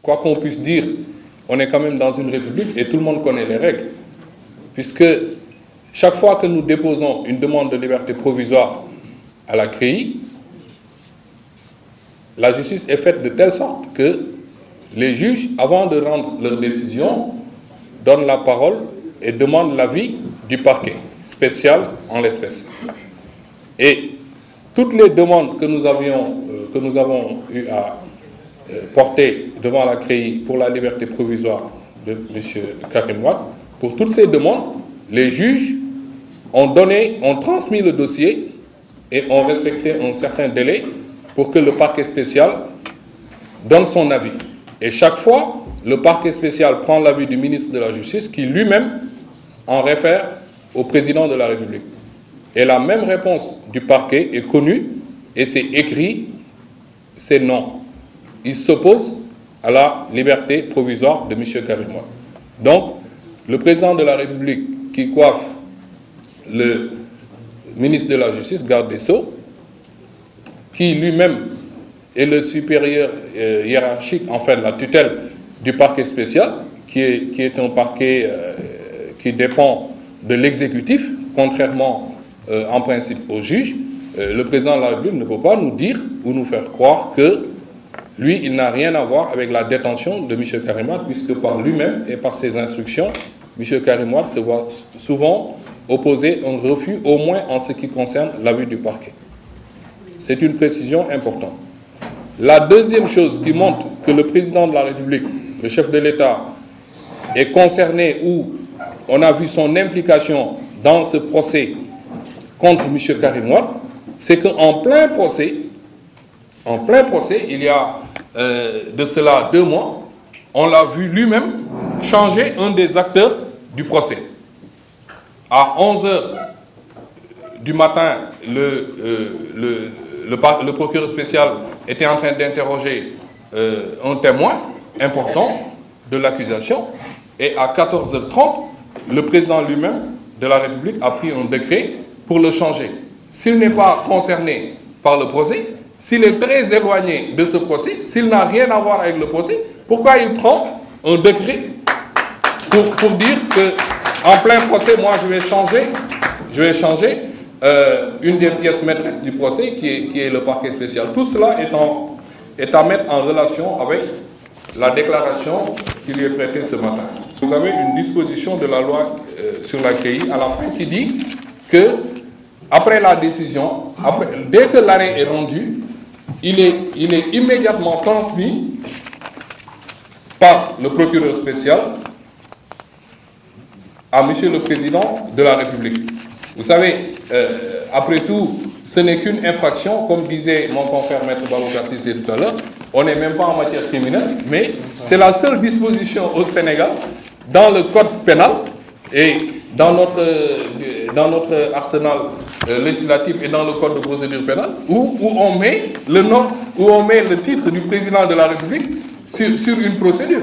quoi qu'on puisse dire, on est quand même dans une république et tout le monde connaît les règles. Puisque chaque fois que nous déposons une demande de liberté provisoire à la CREI, la justice est faite de telle sorte que les juges, avant de rendre leur décision, donnent la parole et demandent l'avis du parquet spécial en l'espèce. Et toutes les demandes que nous avons eu à porter devant la CREI pour la liberté provisoire de M. Karim Wade, pour toutes ces demandes, les juges ont transmis le dossier et ont respecté un certain délai pour que le parquet spécial donne son avis. Et chaque fois, le parquet spécial prend l'avis du ministre de la Justice qui lui-même en réfère au président de la République. Et la même réponse du parquet est connue et c'est écrit, c'est non. Il s'oppose à la liberté provisoire de M. Karim Wade. Donc, le président de la République qui coiffe le ministre de la Justice, garde des Sceaux, qui lui-même est le supérieur hiérarchique, enfin la tutelle du parquet spécial, qui est un parquet qui dépend de l'exécutif, contrairement en principe aux juges, le président de la République ne peut pas nous dire ou nous faire croire que lui, il n'a rien à voir avec la détention de M. Karim Wade, puisque par lui-même et par ses instructions, M. Karim Wade se voit souvent opposer un refus, au moins en ce qui concerne l'avis du parquet. C'est une précision importante. La deuxième chose qui montre que le président de la République, le chef de l'État, est concerné ou on a vu son implication dans ce procès contre M. Karim Wade, c'est qu'en plein procès, il y a de cela 2 mois, on l'a vu lui-même changer un des acteurs du procès. À 11 h du matin, le procureur spécial était en train d'interroger un témoin important de l'accusation et à 14 h 30, le président lui-même de la République a pris un décret pour le changer. S'il n'est pas concerné par le procès, s'il est très éloigné de ce procès, s'il n'a rien à voir avec le procès, pourquoi il prend un décret pour dire qu'en plein procès, moi je vais changer une des pièces maîtresses du procès qui est le parquet spécial. Tout cela est à mettre en relation avec la déclaration qui lui est prêtée ce matin. Vous avez une disposition de la loi sur la CREI à la fin qui dit que après la décision, dès que l'arrêt est rendu, il est immédiatement transmis par le procureur spécial à Monsieur le Président de la République. Vous savez, après tout, ce n'est qu'une infraction, comme disait mon confrère Maître Babacar Cissé tout à l'heure, on n'est même pas en matière criminelle, mais c'est la seule disposition au Sénégal, dans le code pénal et dans notre arsenal législatif et dans le code de procédure pénale, où on met le nom, où on met le titre du président de la République sur une procédure.